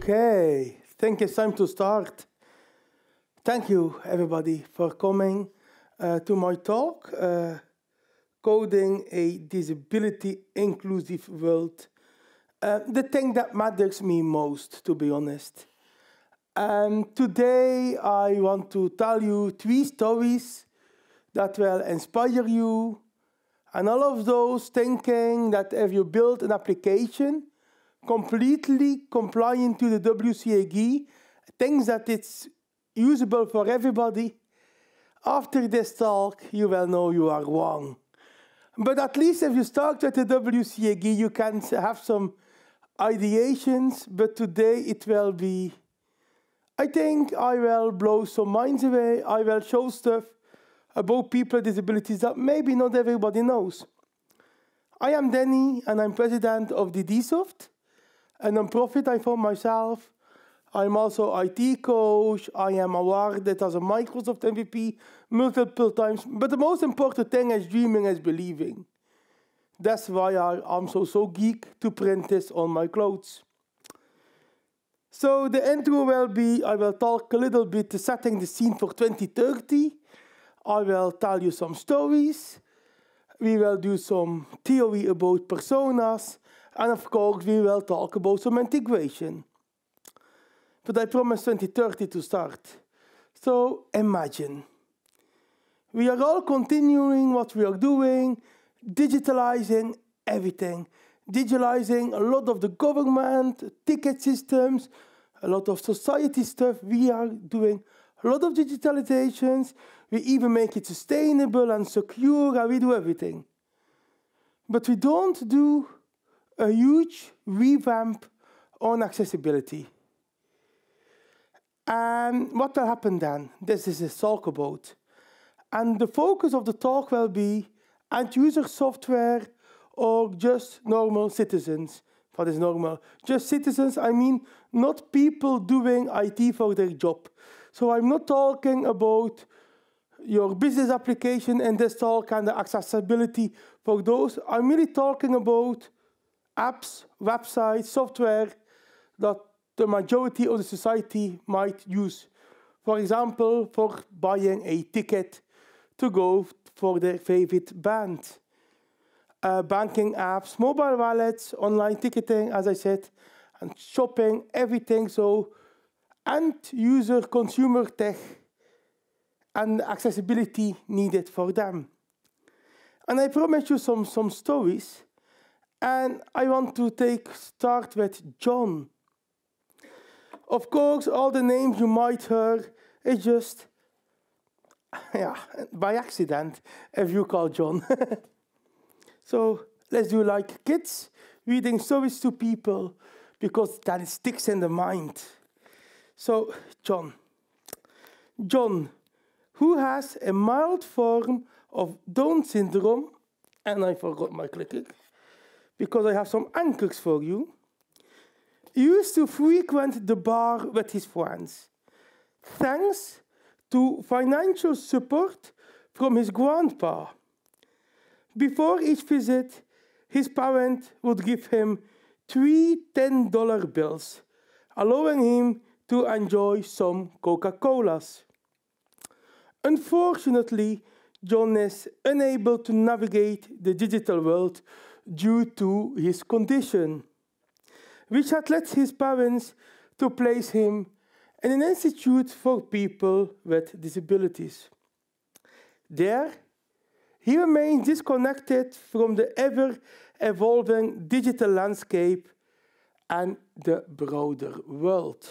Okay, think it's time to start. Thank you, everybody, for coming to my talk, Coding a Disability Inclusive World. The thing that matters me most, to be honest. Today, I want to tell you 3 stories that will inspire you, and all of those thinking that if you build an application completely compliant to the WCAG, things that it's usable for everybody, after this talk, you will know you are wrong. But at least if you start with the WCAG, you can have some ideations, but today it will be, I think I will blow some minds away. I will show stuff about people with disabilities that maybe not everybody knows. I am Dennie, and I'm president of the DSoft, a non-profit I found myself. I'm also IT coach. I am awarded as a Microsoft MVP multiple times. But the most important thing is dreaming is believing. That's why I'm so geek to print this on my clothes. So the intro will be, I will talk a little bit setting the scene for 2030. I will tell you some stories. We will do some theory about personas. And of course, we will talk about some integration. But I promised 2030 to start. So imagine. We are all continuing what we are doing, digitalizing everything. Digitalizing a lot of the government, ticket systems, a lot of society stuff. We are doing a lot of digitalizations. We even make it sustainable and secure, and we do everything. But we don't do a huge revamp on accessibility. And what will happen then? This is a talk about. And the focus of the talk will be end-user software or just normal citizens. What is normal? Just citizens, I mean not people doing IT for their job. So I'm not talking about your business application in this talk and the accessibility for those. I'm really talking about apps, websites, software that the majority of the society might use. For example, for buying a ticket to go for their favorite band. Banking apps, mobile wallets, online ticketing, as I said, and shopping, everything. So end-user consumer tech and accessibility needed for them. And I promise you some stories. And I want to start with John. Of course, all the names you might hear is just, by accident, if you call John. So let's do like kids, reading stories to people, because that sticks in the mind. So, John, who has a mild form of Down syndrome, and I forgot my clicker, because I have some anchors for you. He used to frequent the bar with his friends, thanks to financial support from his grandpa. Before each visit, his parent would give him 3 $10 bills, allowing him to enjoy some Coca-Colas. Unfortunately, John is unable to navigate the digital world due to his condition, which had led his parents to place him in an institute for people with disabilities. There, he remains disconnected from the ever-evolving digital landscape and the broader world.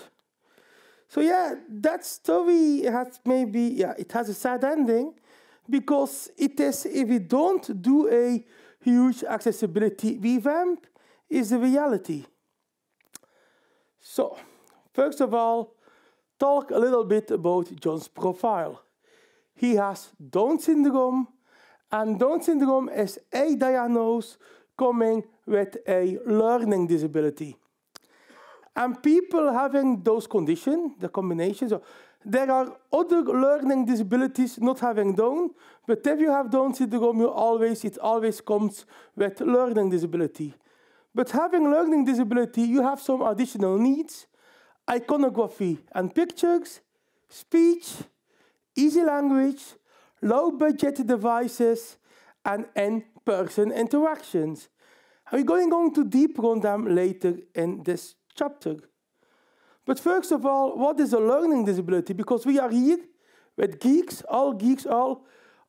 So that story has it has a sad ending, because it is, if we don't do a huge accessibility revamp, is the reality. So, first of all, talk a little bit about John's profile. He has Down syndrome, and Down syndrome is a diagnosis coming with a learning disability. And people having those conditions, the combinations, there are other learning disabilities not having Down, but if you have Down syndrome, it always comes with learning disability. But having learning disability, you have some additional needs, iconography and pictures, speech, easy language, low-budget devices, and in-person interactions. And we're going to deeper on them later in this chapter. But first of all, what is a learning disability? Because we are here with geeks, all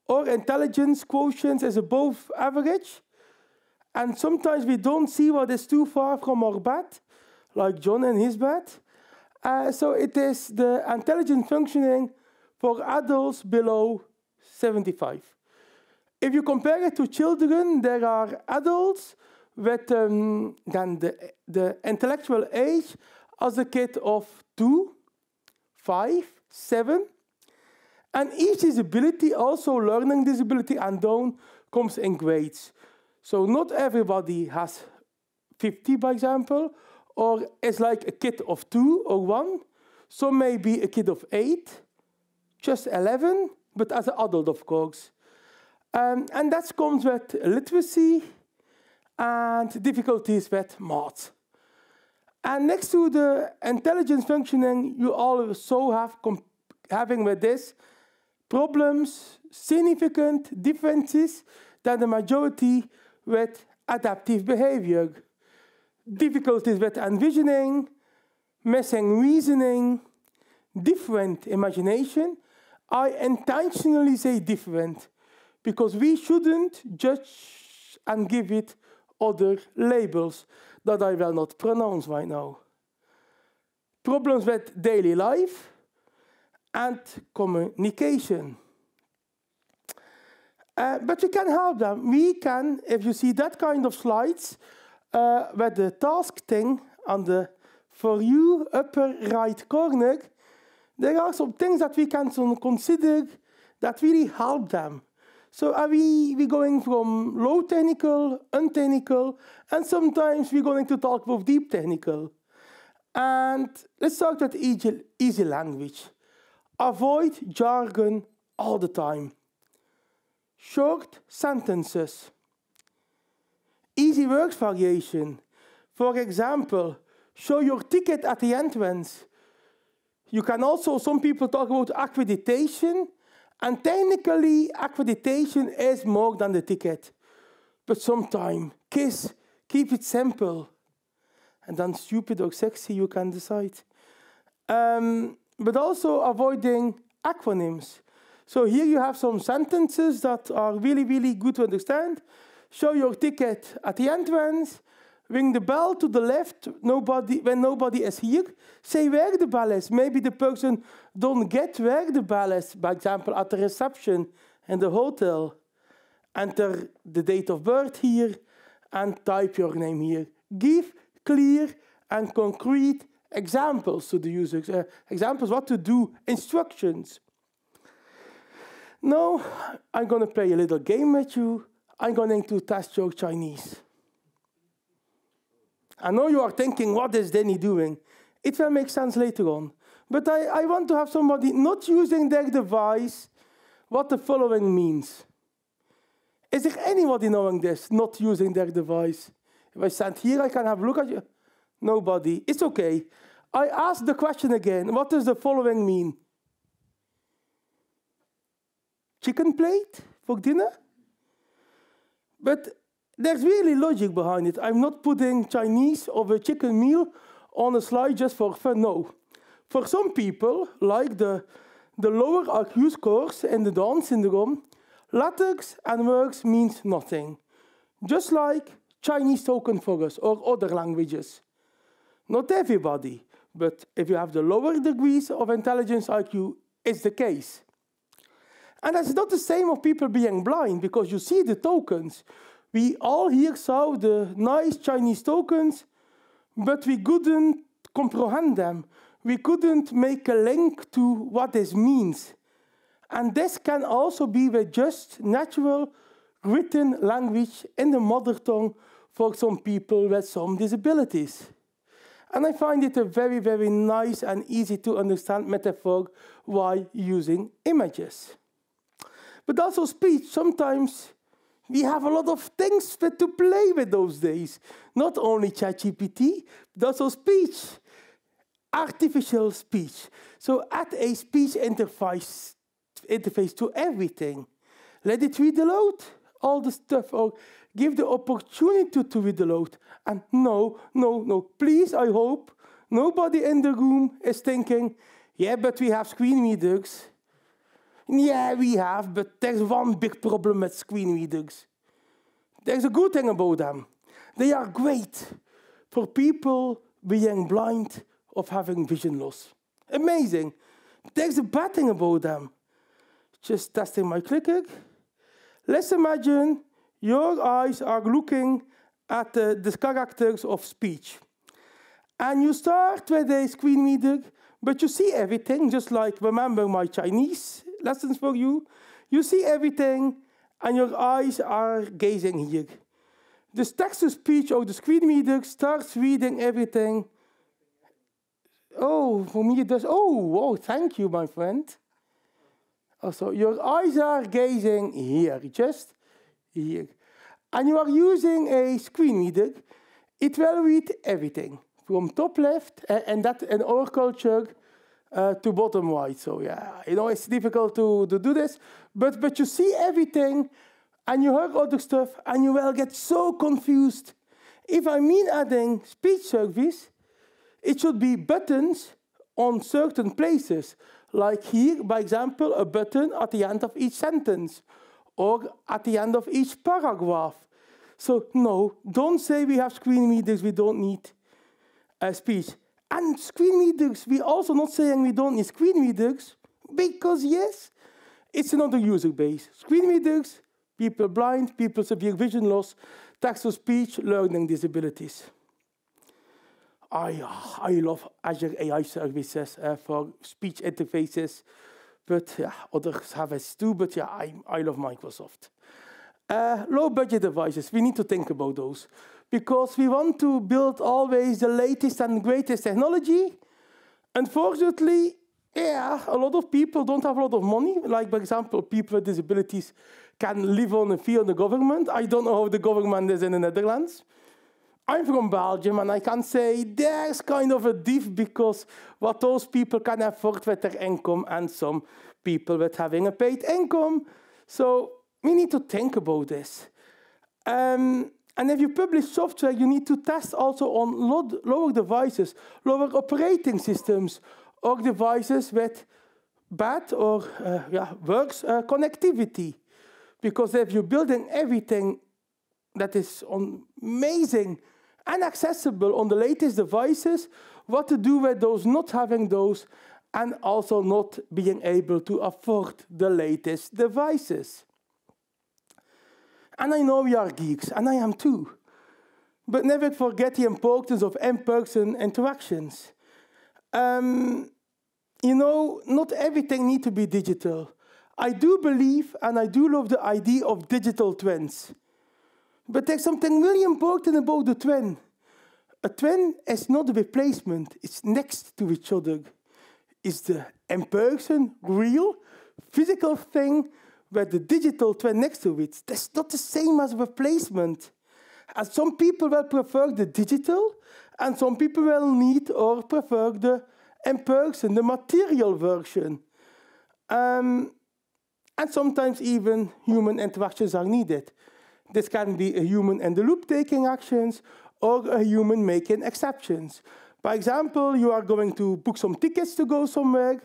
our intelligence quotient is above average. And sometimes we don't see what is too far from our bed, like John and his bed. So it is the intelligence functioning for adults below 75. If you compare it to children, there are adults with then the intellectual age as a kid of 2, 5, 7. And each disability, also learning disability and down, comes in grades. So not everybody has 50, for example, or is like a kid of 2 or 1. Some may be a kid of 8, just 11, but as an adult, of course. And that comes with literacy and difficulties with math. And next to the intelligence functioning, you also have having with this problems, significant differences than the majority with adaptive behavior. Difficulties with envisioning, missing reasoning, different imagination. I intentionally say different because we shouldn't judge and give it other labels that I will not pronounce right now. Problems with daily life and communication. But we can help them. We can, if you see that kind of slides, with the task thing on the for you upper right corner, there are some things that we can consider that really help them. So are we going from low technical, untechnical, and sometimes we're going to talk about deep technical. And let's start with easy language. Avoid jargon all the time. Short sentences. Easy words variation. For example, show your ticket at the entrance. You can also, some people talk about accreditation, and technically accreditation is more than the ticket. But sometimes, keep it simple. And then stupid or sexy, you can decide. But also avoiding acronyms. So here you have some sentences that are really, really good to understand. Show your ticket at the entrance. Ring the bell to the left when nobody is here. Say where the bell is. Maybe the person don't get where the bell is, for example, at the reception in the hotel. Enter the date of birth here and type your name here. Give clear and concrete examples to the users. Examples what to do, instructions. Now, I'm going to play a little game with you. I'm going to test your Chinese. I know you are thinking, what is Dennie doing? It will make sense later on. But I want to have somebody not using their device, what the following means. Is there anybody knowing this, not using their device? If I stand here, I can have a look at you. Nobody. It's okay. I ask the question again. What does the following mean? Chicken plate for dinner? But there's really logic behind it. I'm not putting Chinese or a chicken meal on a slide just for fun, no. For some people, like the lower IQ scores in the Down syndrome, letters and words means nothing. Just like Chinese token for us or other languages. Not everybody, but if you have the lower degrees of intelligence IQ, it's the case. And that's not the same of people being blind, because you see the tokens. We all here saw the nice Chinese tokens, but we couldn't comprehend them. We couldn't make a link to what this means. And this can also be with just natural written language in the mother tongue for some people with some disabilities. And I find it a very, very nice and easy to understand metaphor while using images. But also speech. Sometimes we have a lot of things to play with those days. Not only ChatGPT, but also speech. artificial speech. So add a speech interface to everything. Let it read aloud all the stuff, or give the opportunity to read aloud. And no, please, I hope nobody in the room is thinking, yeah, but we have screen readers. Yeah, we have, but there's one big problem with screen readers. There's a good thing about them. They are great for people being blind or having vision loss. Amazing. There's a bad thing about them. Just testing my clicker. Let's imagine your eyes are looking at the characters of speech. And you start with a screen reader, but you see everything, just like, remember my Chinese lessons for you. You see everything, and your eyes are gazing here. The text-to-speech or the screen reader starts reading everything. Oh, for me it does. Oh, thank you, my friend. So your eyes are gazing here, just here. And you are using a screen reader. It will read everything from top left, and that in our culture, to bottom right. So yeah, it's difficult to do this, but you see everything, and you hear other stuff, and you will get so confused. If I mean adding speech service, it should be buttons on certain places. Like here, by example, a button at the end of each sentence or at the end of each paragraph. So no, don't say we have screen readers, we don't need speech. And screen readers, we're also not saying we don't need screen readers, because yes, it's another user base. Screen readers, people blind, people severe vision loss, text-to-speech, learning disabilities. I love Azure AI services for speech interfaces, but yeah, others have it too, but yeah, I love Microsoft. Low-budget devices, we need to think about those, because we want to build always the latest and greatest technology. Unfortunately, yeah, a lot of people don't have a lot of money. Like, for example, people with disabilities can live on a fee on the government. I don't know how the government is in the Netherlands. I'm from Belgium, and I can say there's kind of a diff, because what those people can afford with their income and some people with having a paid income. So we need to think about this. And if you publish software, you need to test also on lower devices, lower operating systems, or devices with bad or worse connectivity. Because if you're building everything that is amazing and accessible on the latest devices, what to do with those not having those, and also not being able to afford the latest devices. And I know we are geeks, and I am too. But never forget the importance of in-person interactions. Not everything needs to be digital. I do believe, and I do love the idea of digital twins. But there's something really important about the twin. A twin is not a replacement. It's next to each other. It's the in-person, real, physical thing with the digital twin next to it. That's not the same as replacement. And some people will prefer the digital, and some people will need or prefer the in-person, the material version. And sometimes even human interactions are needed. This can be a human in the loop taking actions, or a human making exceptions. By example, you are going to book some tickets to go somewhere.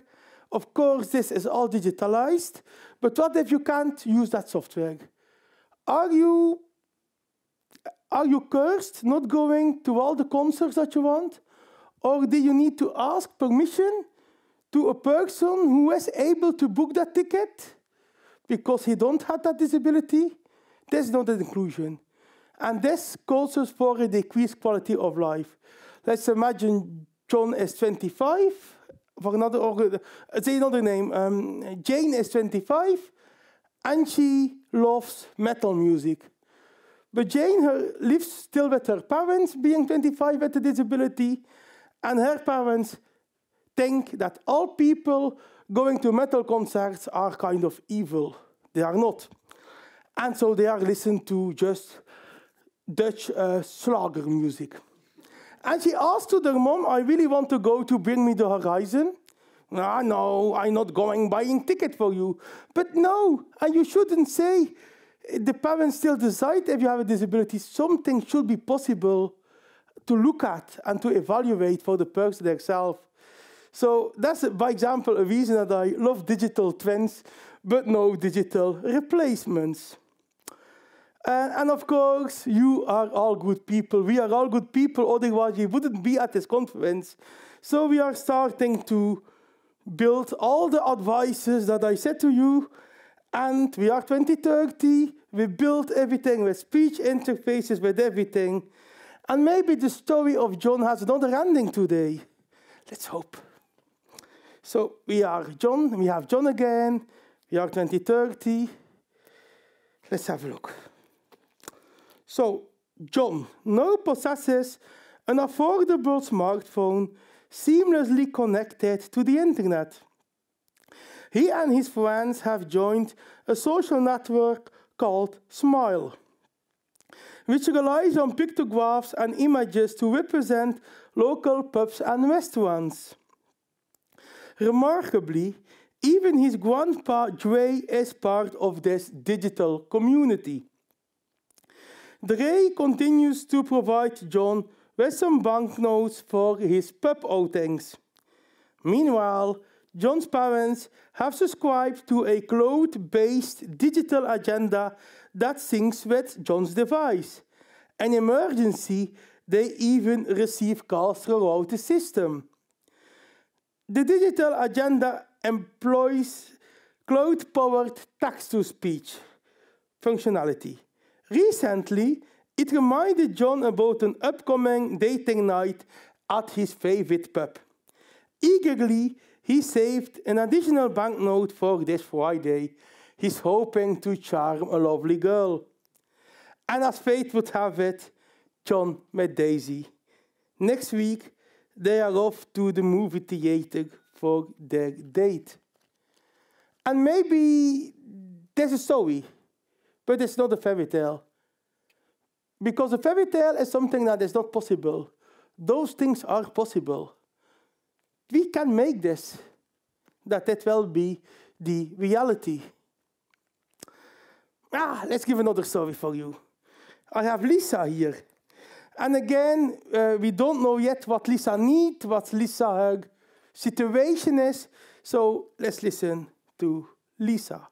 Of course, this is all digitalized, but what if you can't use that software? Are you cursed not going to all the concerts that you want? Or do you need to ask permission to a person who is able to book that ticket because he don't have that disability? That's not an inclusion. And this causes for a decreased quality of life. Let's imagine John is 25. For say another name. Jane is 25, and she loves metal music. But Jane lives still with her parents, being 25 with a disability, and her parents think that all people going to metal concerts are kind of evil. They are not. And so they are listening to just Dutch Schlager music. And she asked to their mom, I really want to go to Bring Me the Horizon. Ah, no, I'm not going buying ticket for you. But no, and you shouldn't say, the parents still decide if you have a disability. Something should be possible to look at and to evaluate for the person themselves. So that's, by example, a reason that I love digital twins, but no digital replacements. And of course, you are all good people. We are all good people, otherwise we wouldn't be at this conference. So we are starting to build all the advices that I said to you, and we are 2030. We built everything with speech interfaces, with everything. And maybe the story of John has another ending today. Let's hope. So we have John again. We are 2030. Let's have a look. So John now possesses an affordable smartphone seamlessly connected to the internet. He and his friends have joined a social network called Smile, which relies on pictographs and images to represent local pubs and restaurants. Remarkably, even his grandpa Dre is part of this digital community. Dre continues to provide John with some banknotes for his pub outings. Meanwhile, John's parents have subscribed to a cloud-based digital agenda that syncs with John's device. In emergency, they even receive calls throughout the system. The digital agenda employs cloud-powered text-to-speech functionality. Recently, it reminded John about an upcoming dating night at his favorite pub. Eagerly, he saved an additional banknote for this Friday. He's hoping to charm a lovely girl. And as fate would have it, John met Daisy. Next week, they are off to the movie theater for their date. And maybe there's a story, but it's not a fairy tale. Because a fairy tale is something that is not possible. Those things are possible. We can make this, that it will be the reality. Let's give another story for you. I have Lisa here. And again, we don't know yet what Lisa needs, what Lisa's situation is. So let's listen to Lisa.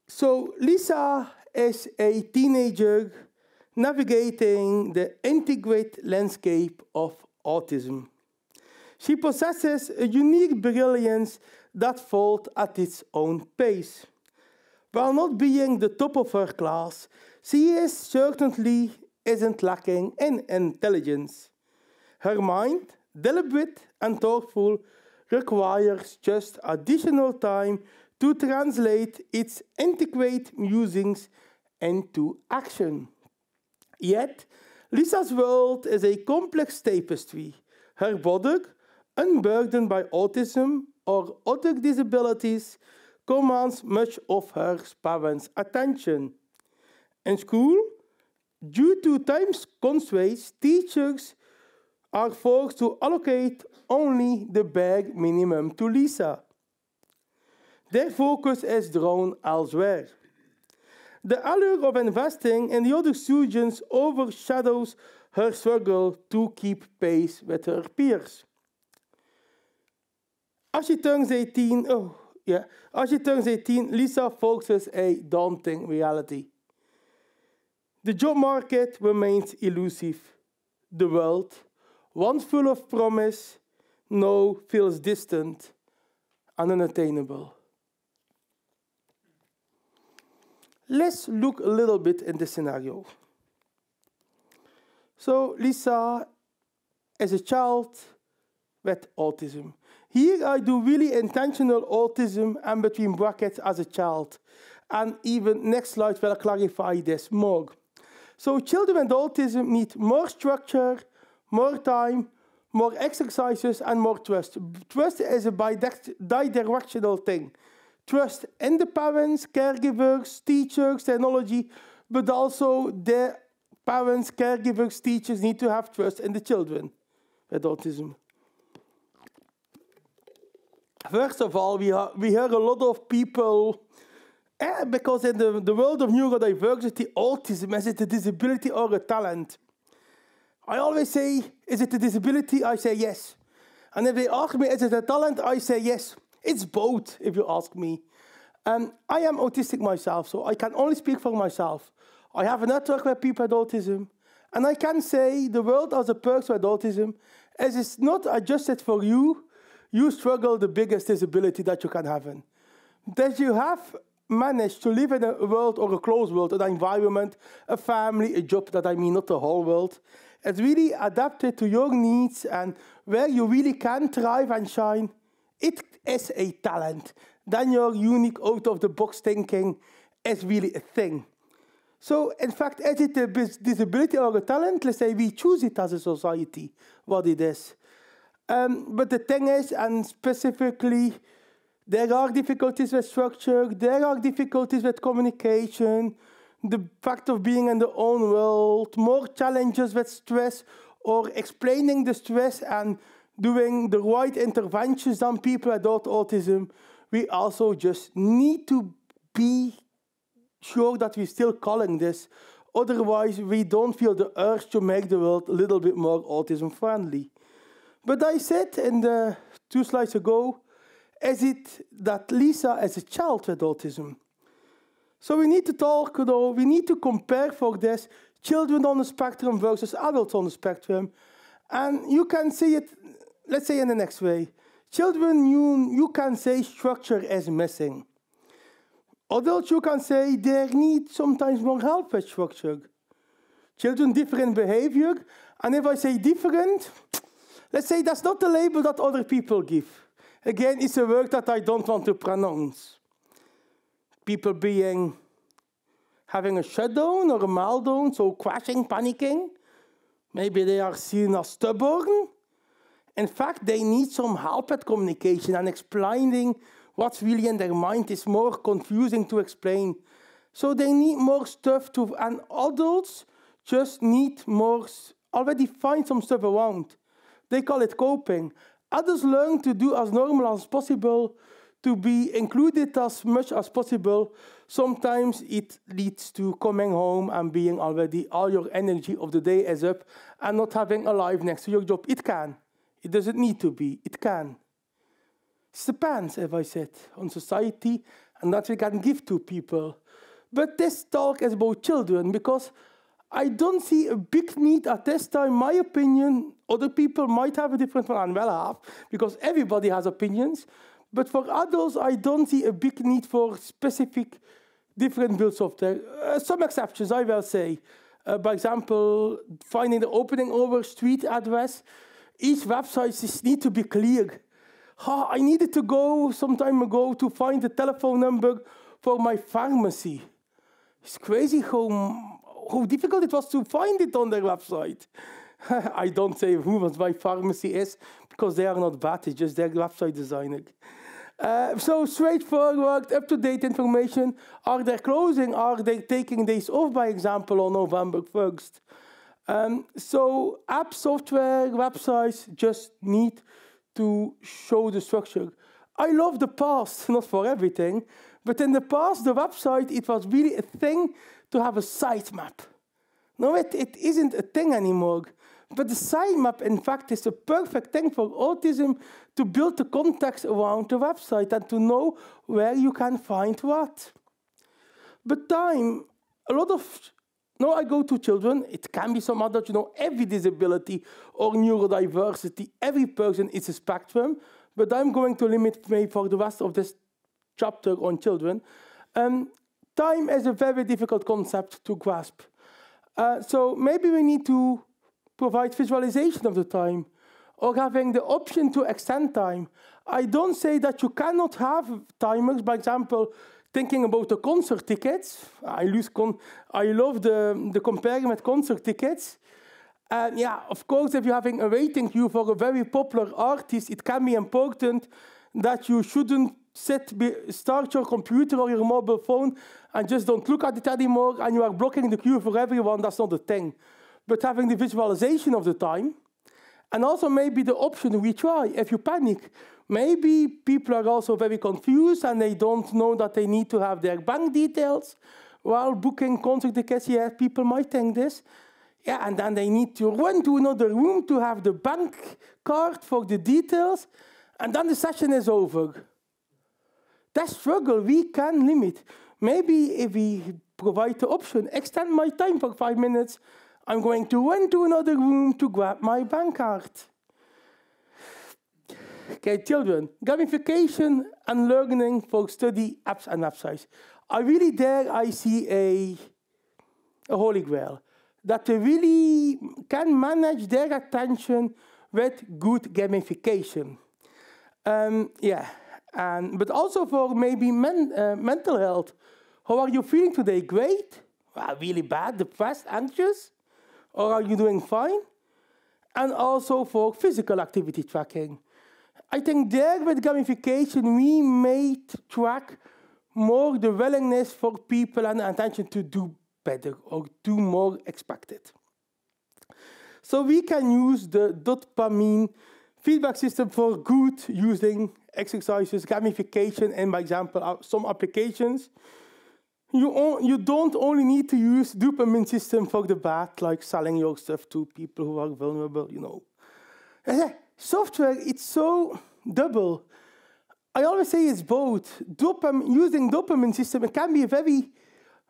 So Lisa is a teenager navigating the integrated landscape of autism. She possesses a unique brilliance that folds at its own pace. While not being the top of her class, she certainly isn't lacking in intelligence. Her mind, deliberate and thoughtful, requires just additional time to translate its integrated musings into action. Yet, Lisa's world is a complex tapestry. Her body, unburdened by autism or other disabilities, commands much of her parents' attention. In school, due to time constraints, teachers are forced to allocate only the bare minimum to Lisa. Their focus is drawn elsewhere. The allure of investing in the other students overshadows her struggle to keep pace with her peers. As she turns 18, Lisa faces a daunting reality. The job market remains elusive. The world, once full of promise, now feels distant and unattainable. Let's look a little bit in the scenario. So Lisa is a child with autism. Here I do really intentional autism and between brackets as a child. And even next slide will clarify this more. So children with autism need more structure, more time, more exercises, and more trust. Trust is a bidirectional thing. Trust in the parents, caregivers, teachers, technology, but also the parents, caregivers, teachers need to have trust in the children with autism. First of all, we hear a lot of people, because in the world of neurodiversity, autism, is it a disability or a talent? I always say, is it a disability? I say yes. And if they ask me, is it a talent? I say yes. It's both, if you ask me. I am autistic myself, so I can only speak for myself. I have a network with people with autism, and I can say the world as a person with autism, as it's not adjusted for you, you struggle the biggest disability that you can have in. That you have managed to live in a world or a closed world, an environment, a family, a job, that I mean not the whole world. It's really adapted to your needs and where you really can thrive and shine. It is a talent. Then your unique out-of-the-box thinking is really a thing. So, in fact, is it a disability or a talent? Let's say we choose it as a society, what it is. But the thing is, and specifically, there are difficulties with structure, there are difficulties with communication, the fact of being in their own world, more challenges with stress, or explaining the stress and doing the right interventions on people without autism. We also just need to be sure that we're still calling this. Otherwise, we don't feel the urge to make the world a little bit more autism-friendly. But I said in the 2 slides ago, is it that Lisa is a child with autism? So we need to talk, we need to compare for this children on the spectrum versus adults on the spectrum. And you can see it, let's say in the next way. Children, you can say structure is missing. Adults, you can say they need sometimes more help with structure. Children, different behavior. And if I say different, let's say that's not the label that other people give. Again, it's a word that I don't want to pronounce. People having a shutdown or a meltdown, so crashing, panicking. Maybe they are seen as stubborn. In fact, they need some help at communication, and explaining what's really in their mind is more confusing to explain. So they need more stuff and adults just need more, already find some stuff around. They call it coping. Adults learn to do as normal as possible, to be included as much as possible. Sometimes it leads to coming home and being already all your energy of the day is up and not having a life next to your job. It can. It doesn't need to be. It can. It depends, as I said, on society and that we can give to people. But this talk is about children because I don't see a big need at this time. My opinion, other people might have a different one, and well have, because everybody has opinions. But for adults, I don't see a big need for specific different build software. Some exceptions, I will say. By example, finding the opening over street address. Each website needs to be clear. I needed to go some time ago to find the telephone number for my pharmacy. It's crazy how difficult it was to find it on their website. I don't say who my pharmacy is, because they are not bad, it's just their website designer. So straightforward, up-to-date information. Are they closing? Are they taking days off, by example, on November 1st? So app software, websites just need to show the structure. I love the past, not for everything, but in the past, the website, it was really a thing to have a sitemap. No, it isn't a thing anymore. But the sitemap, in fact, is a perfect thing for autism to build the context around the website and to know where you can find what. But time, I go to children, it can be some adults, every disability or neurodiversity, every person is a spectrum, but I'm going to limit me for the rest of this chapter on children. Time is a very difficult concept to grasp. So maybe we need to provide visualization of the time or having the option to extend time. I don't say that you cannot have timers, by example, thinking about the concert tickets. I love the comparing with concert tickets. And yeah, of course, if you're having a waiting queue for a very popular artist, it can be important that you shouldn't start your computer or your mobile phone and just don't look at it anymore and you are blocking the queue for everyone, that's not the thing. But having the visualization of the time, and also maybe the option retry if you panic. Maybe people are also very confused and they don't know that they need to have their bank details while booking concert tickets. Yeah, people might think this. Yeah, and then they need to run to another room to have the bank card for the details, and then the session is over. That struggle we can limit. Maybe if we provide the option, extend my time for 5 minutes, I'm going to run to another room to grab my bank card. Okay, children, gamification and learning for study apps and websites. I see a holy grail. That they really can manage their attention with good gamification. But also for maybe mental health. How are you feeling today? Great? Well, really bad, depressed, anxious? Or are you doing fine? And also for physical activity tracking. I think there with gamification, we may track more the willingness for people and attention to do better or do more expected. So we can use the dopamine feedback system for good using exercises, gamification, and by example, some applications. You don't only need to use dopamine system for the bad, like selling your stuff to people who are vulnerable, you know. Software, it's so double. I always say it's both. Using dopamine system, it can be a very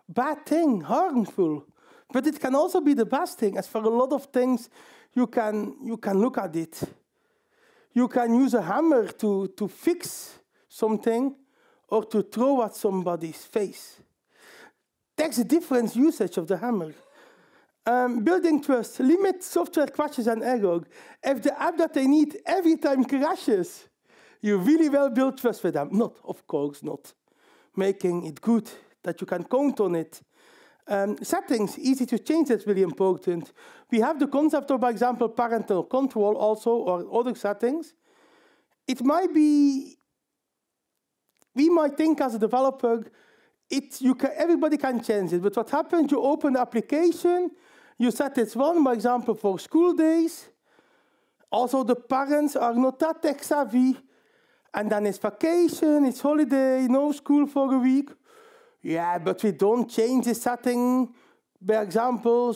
bad thing, harmful. But it can also be the best thing, as for a lot of things, you can look at it. You can use a hammer to fix something or to throw at somebody's face. There's a different usage of the hammer. Building trust, limit software crashes and error. If the app that they need every time crashes, you really well build trust with them. Not, of course, not. Making it good, that you can count on it. Settings, easy to change, that's really important. We have the concept of, for example, parental control also, or other settings. It might be, we might think as a developer, everybody can change it, but what happens, you open the application, you set it one, for example, for school days. Also, the parents are not that tech savvy, and then it's vacation, it's holiday, no school for a week. Yeah, but we don't change the setting. For example,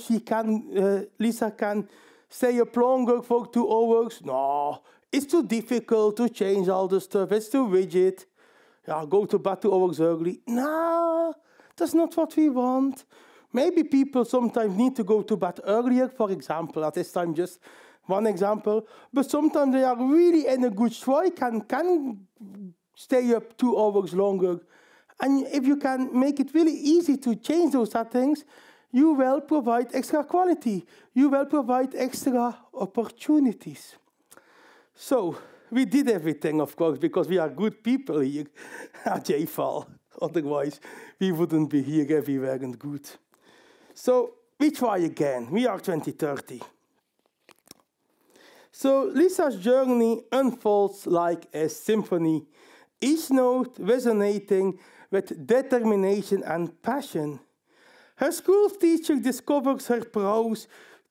Lisa can stay up longer for 2 hours. No, it's too difficult to change all the stuff. It's too rigid. Yeah, go to bed 2 hours early. No, that's not what we want. Maybe people sometimes need to go to bed earlier, for example. At this time, just one example. But sometimes they are really in a good strike and can stay up 2 hours longer. And if you can make it really easy to change those settings, you will provide extra quality. You will provide extra opportunities. So we did everything, of course, because we are good people here at JFAL. Otherwise, we wouldn't be here if we weren't good. So we try again. We are 2030. So Lisa's journey unfolds like a symphony, each note resonating with determination and passion. Her school teacher discovers her prowess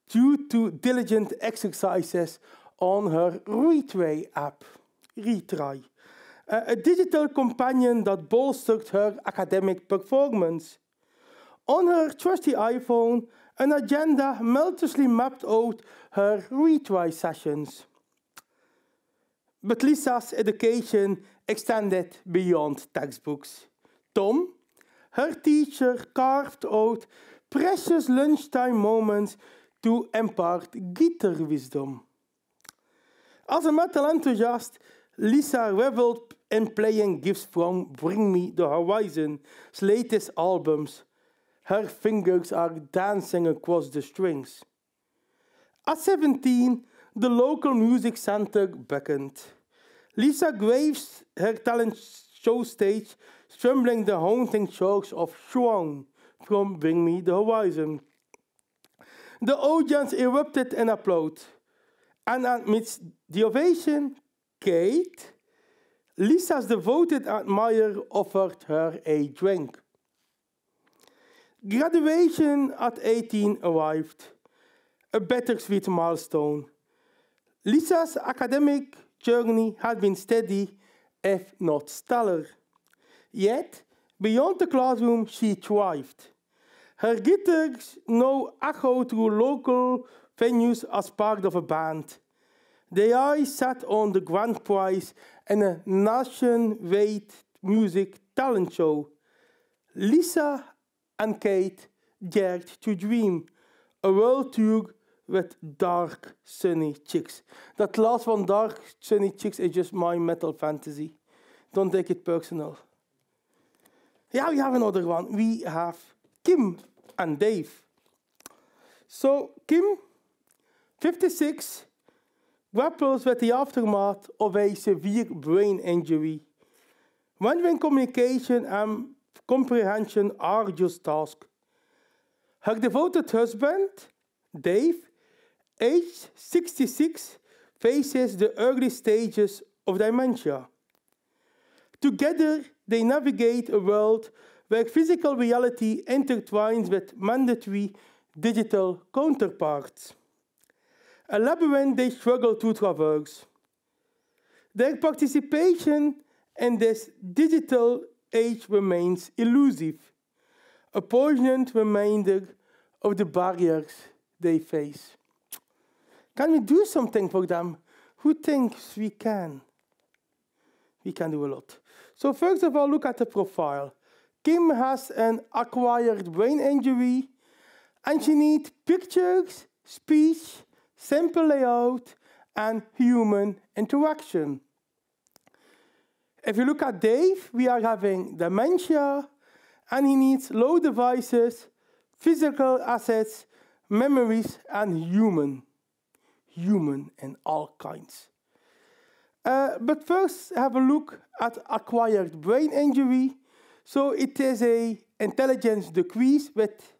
due to diligent exercises on her Retry app, a digital companion that bolstered her academic performance. On her trusty iPhone, an agenda meticulously mapped out her Retry sessions. But Lisa's education extended beyond textbooks. Tom, her teacher, carved out precious lunchtime moments to impart guitar wisdom. As a metal enthusiast, Lisa reveled in playing gifts from Bring Me the Horizon's latest albums. Her fingers are dancing across the strings. At 17, the local music center beckoned. Lisa graced her talent show stage, strumming the haunting chords of Swan from Bring Me the Horizon. The audience erupted in applause, and amidst the ovation, Kate, Lisa's devoted admirer offered her a drink. Graduation at 18 arrived, a bittersweet milestone. Lisa's academic journey had been steady, if not stellar. Yet, beyond the classroom, she thrived. Her guitars now echo through local venues as part of a band. Their eyes sat on the grand prize in a nation-wide music talent show. Lisa and Kate dared to dream, a world tour with dark, sunny chicks. That last one, dark, sunny chicks, is just my metal fantasy. Don't take it personal. Yeah, we have another one. We have Kim and Dave. So Kim, 56, grapples with the aftermath of a severe brain injury. When communication and comprehension are just tasks. Her devoted husband, Dave, aged 66, faces the early stages of dementia. Together, they navigate a world where physical reality intertwines with mandatory digital counterparts. A labyrinth they struggle to traverse. Their participation in this digital age remains elusive, a poignant reminder of the barriers they face. Can we do something for them? Who thinks we can? We can do a lot. So first of all, look at the profile. Kim has an acquired brain injury, and she needs pictures, speech, simple layout, and human interaction. If you look at Dave, we are having dementia, and he needs low devices, physical assets, memories, and human in all kinds. But first, have a look at acquired brain injury. So it is an intelligence decrease with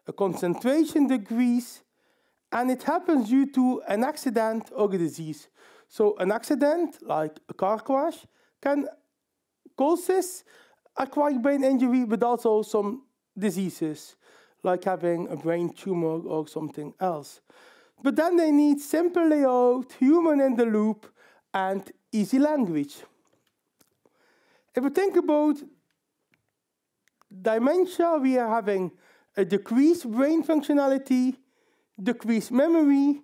a concentration decrease, and it happens due to an accident or a disease. So an accident, like a car crash, can cause this acquired brain injury, but also some diseases, like having a brain tumor or something else. But then they need simple layout, human in the loop, and easy language. If we think about dementia, we are having a decreased brain functionality, decreased memory,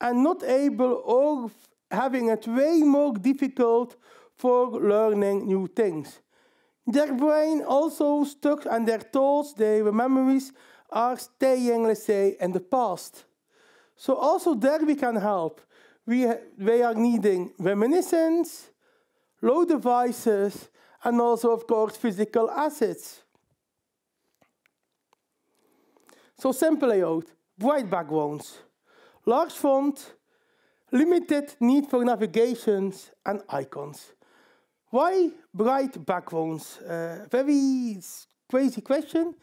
and not able or having it way more difficult for learning new things. Their brain also stuck, and their thoughts, their memories, are staying, let's say, in the past. So also there we can help. We are needing reminiscence, low devices, and also, of course, physical assets. So simple layout, bright backgrounds, large font, limited need for navigations and icons. Why bright backgrounds? Very crazy question,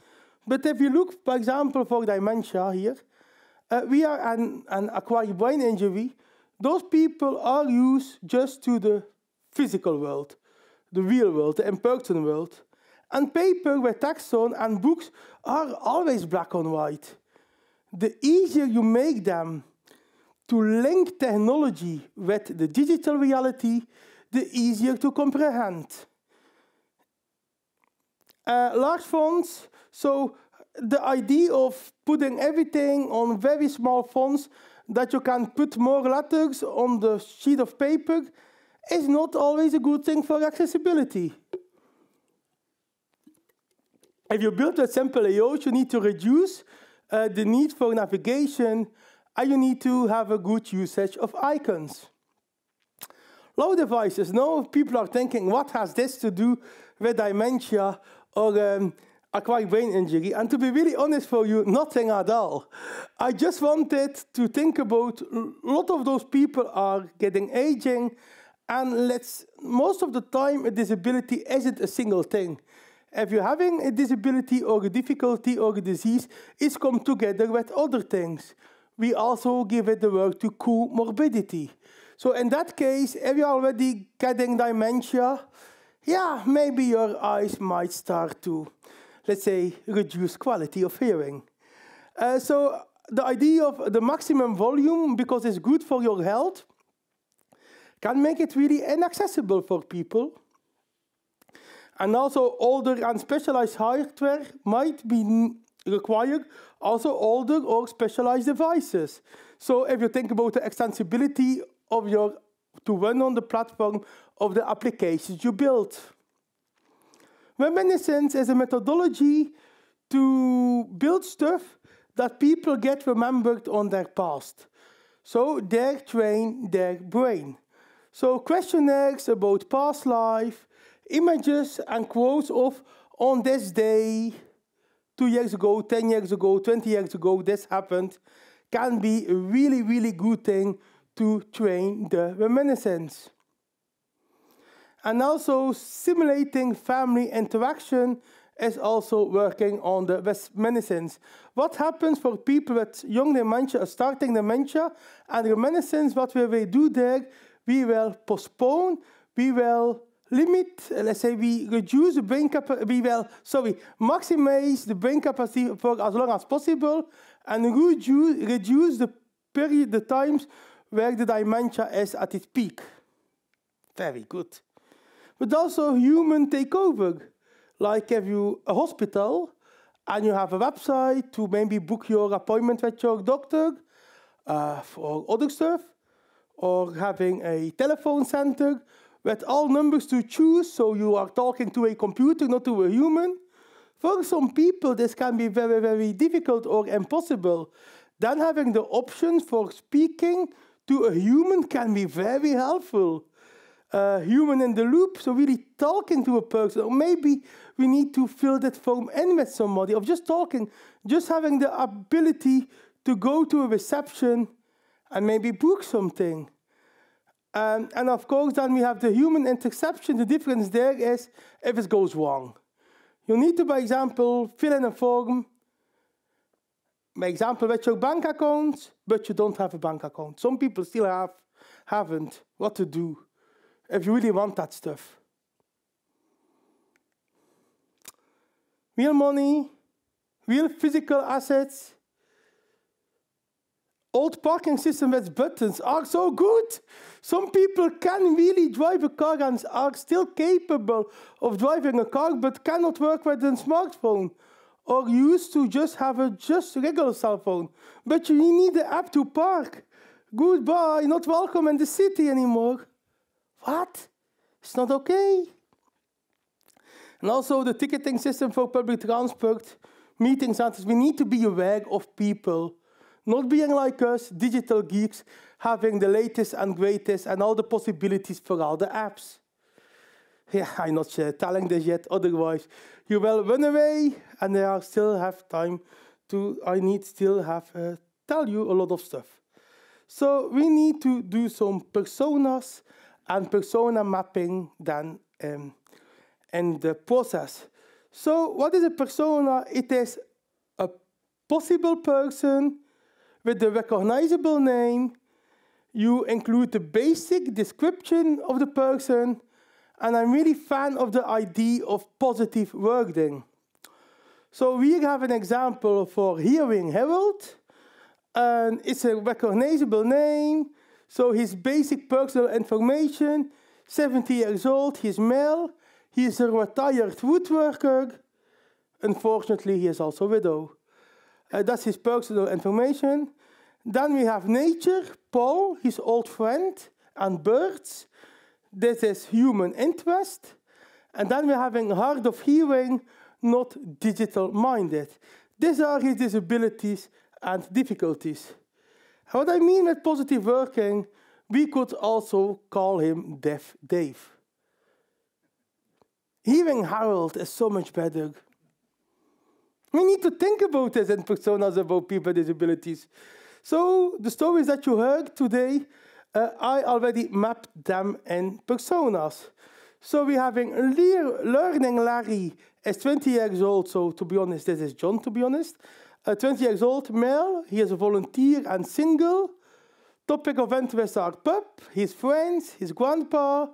but if you look, for example, for dementia here, we are an acquired brain injury. Those people are used just to the physical world, the real world, the in-person world. And paper with text on and books are always black and white. The easier you make them to link technology with the digital reality, the easier to comprehend. Large fonts, so the idea of putting everything on very small fonts that you can put more letters on the sheet of paper is not always a good thing for accessibility. If you build a simple layout, you need to reduce the need for navigation, and you need to have a good usage of icons. Low devices. Now people are thinking, what has this to do with dementia or acquired brain injury? And to be really honest for you, nothing at all. I just wanted to think about a lot of those people are getting aging, and most of the time a disability isn't a single thing. If you're having a disability or a difficulty or a disease, it's come together with other things. We also give it the word to comorbidity. So in that case, if you're already getting dementia, yeah, maybe your eyes might start to, let's say, reduce quality of hearing. So the idea of the maximum volume, because it's good for your health, can make it really inaccessible for people. And also older and specialized hardware might be required, also older or specialized devices. So if you think about the extensibility of to run on the platform of the applications you build. Reminiscence is a methodology to build stuff that people get remembered on their past. So they train their brain. So questionnaires about past life, images and quotes of on this day, 2 years ago, 10 years ago, 20 years ago, this happened, can be a really, really good thing to train the reminiscence. And also simulating family interaction is also working on the reminiscence. What happens for people with young dementia or starting dementia and reminiscence, what will we do there? We will postpone, we will limit, let's say we reduce the brain capacity, maximize the brain capacity for as long as possible and reduce the period, the times where the dementia is at its peak. Very good. But also human takeover. Like if you a hospital and you have a website to maybe book your appointment with your doctor for other stuff, or having a telephone center with all numbers to choose, so you are talking to a computer, not to a human. For some people, this can be very, very difficult or impossible. Then having the option for speaking to a human can be very helpful. Human in the loop, so really talking to a person, or maybe we need to fill that form in with somebody, of just talking, just having the ability to go to a reception and maybe book something. And of course, then we have the human interception. The difference there is if it goes wrong. You need to, by example, fill in a form, by example, with your bank account, but you don't have a bank account. Some people still haven't. What to do if you really want that stuff? Real money, real physical assets. Old parking systems with buttons are so good. Some people can really drive a car and are still capable of driving a car, but cannot work with a smartphone, or used to just have a regular cell phone. But you need the app to park. Goodbye, not welcome in the city anymore. What? It's not okay. And also the ticketing system for public transport, meeting centers, we need to be aware of people not being like us, digital geeks, having the latest and greatest and all the possibilities for all the apps. Yeah, I'm not telling this yet, otherwise you will run away and I still have time to, tell you a lot of stuff. So we need to do some personas and persona mapping then in the process. So what is a persona? It is a possible person with the recognizable name. You include the basic description of the person, and I'm really fan of the idea of positive wording. So we have an example for Hearing Harold, and it's a recognizable name. So his basic personal information, 70 years old, he's male, he is a retired woodworker. Unfortunately, he is also a widow. That's his personal information. Then we have nature, Paul, his old friend, and birds. This is human interest. And then we're having hard of hearing, not digital-minded. These are his disabilities and difficulties. What I mean with positive working, we could also call him Deaf Dave. Hearing Harold is so much better. We need to think about this in personas about people with disabilities. So the stories that you heard today, I already mapped them in personas. So we're having Learning Larry is 20 years old. So to be honest, this is John, to be honest. 20 years old, male. He is a volunteer and single. Topic of interest are pup, his friends, his grandpa,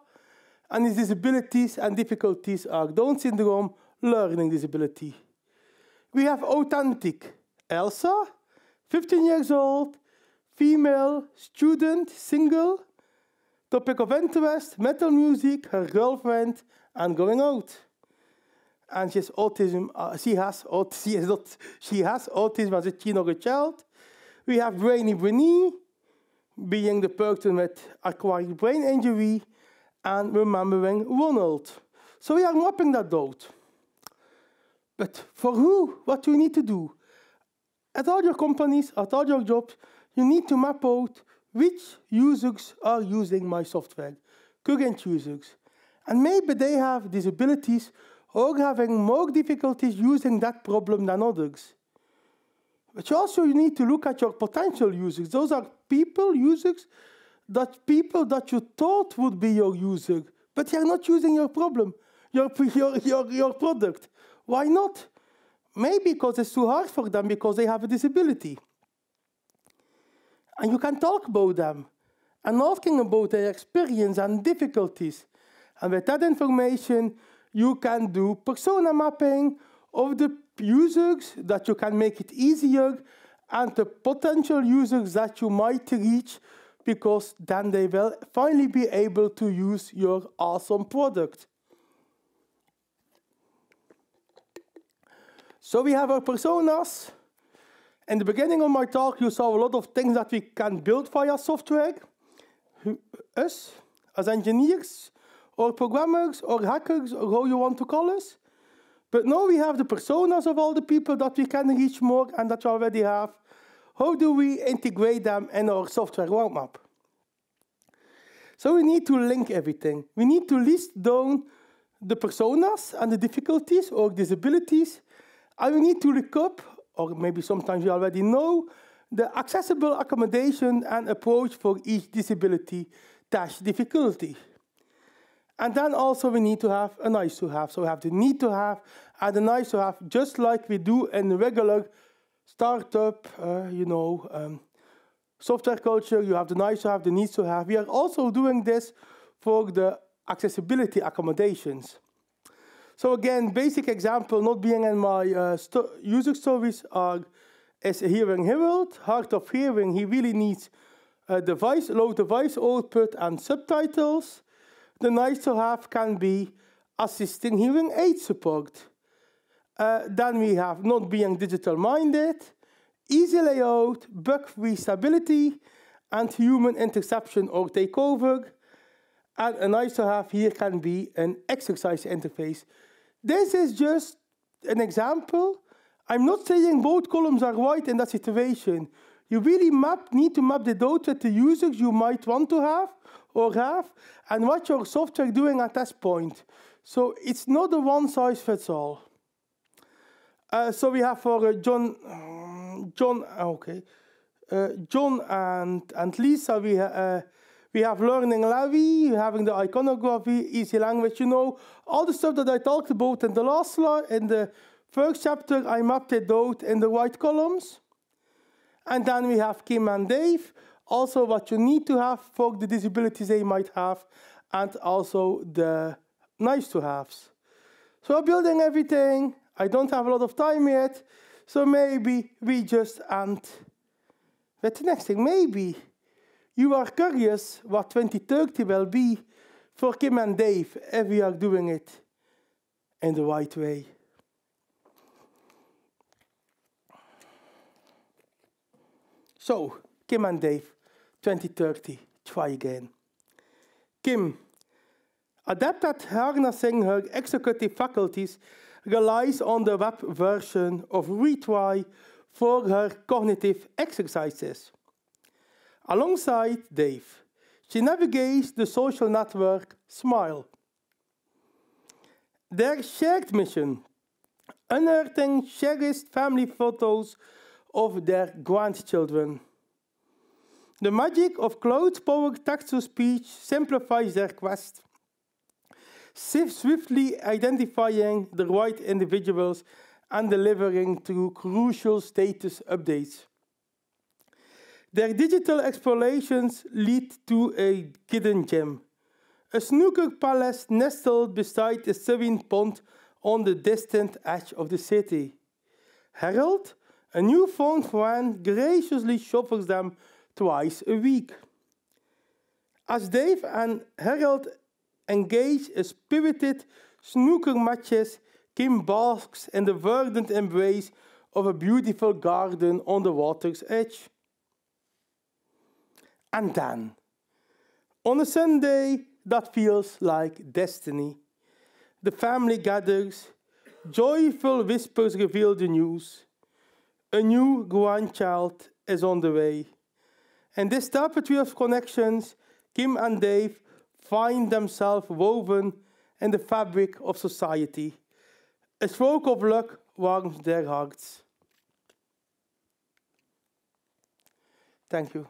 and his disabilities and difficulties are Down syndrome, learning disability. We have authentic Elsa, 15 years old, female, student, single. Topic of interest, metal music, her girlfriend, and going out. And she has autism. She has autism as a teen or a child. We have Brainy, being the person with acquired brain injury, and remembering Ronald. So we are mapping that out. But for who? What do you need to do? At all your companies, at all your jobs, you need to map out which users are using my software, current users. And maybe they have disabilities or having more difficulties using that problem than others. But also you need to look at your potential users. Those are users that you thought would be your user, but they are not using your problem, your product. Why not? Maybe because it's too hard for them because they have a disability. And you can talk about them and asking about their experience and difficulties. And with that information, you can do persona mapping of the users that you can make it easier and the potential users that you might reach, because then they will finally be able to use your awesome product. So we have our personas. In the beginning of my talk, you saw a lot of things that we can build via software. Us, as engineers, or programmers, or hackers, or how you want to call us. But now we have the personas of all the people that we can reach more and that we already have. How do we integrate them in our software roadmap? So we need to link everything. We need to list down the personas and the difficulties or disabilities. And we need to look up, or maybe sometimes you already know, the accessible accommodation and approach for each disability-difficulty. And then also we need to have a nice to have. So we have the need to have and the nice to have, just like we do in regular startup, software culture. You have the nice to have, the needs to have. We are also doing this for the accessibility accommodations. So again, basic example, not being in my user stories, is hearing Harold, hard of hearing. He really needs low device output and subtitles. The nice to have can be assisting hearing aid support. Then we have not being digital minded, easy layout, bug-free stability, and human interception or takeover. And a nice to have here can be an exercise interface. This is just an example. I'm not saying both columns are right in that situation. You really need to map the out with the users you might want to have or have, and what your software doing at this point. So it's not a one-size-fits-all. So we have for John and Lisa, we have learning Larry, having the iconography, easy language. All the stuff that I talked about in the last slide, in the first chapter, I mapped it out in the white columns. And then we have Kim and Dave, also what you need to have for the disabilities they might have, and also the nice to haves. So I'm building everything. I don't have a lot of time yet, so maybe we just end with the next thing. Maybe you are curious what 2030 will be for Kim and Dave if we are doing it in the right way. So, Kim and Dave, 2030, try again. Kim, adept at harnessing her executive faculties, relies on the web version of Retry for her cognitive exercises. Alongside Dave, she navigates the social network Smile. Their shared mission, unearthing cherished family photos of their grandchildren. The magic of cloud-powered text-to-speech simplifies their quest, swiftly identifying the right individuals and delivering through crucial status updates. Their digital explorations lead to a hidden gem, a snooker palace nestled beside a serene pond on the distant edge of the city. Harold, a newfound friend, graciously shuffles them twice a week. As Dave and Harold engage in spirited snooker matches, Kim basks in the verdant embrace of a beautiful garden on the water's edge. And then, on a Sunday that feels like destiny, the family gathers, joyful whispers reveal the news. A new grandchild is on the way. In this tapestry of connections, Kim and Dave find themselves woven in the fabric of society. A stroke of luck warms their hearts. Thank you.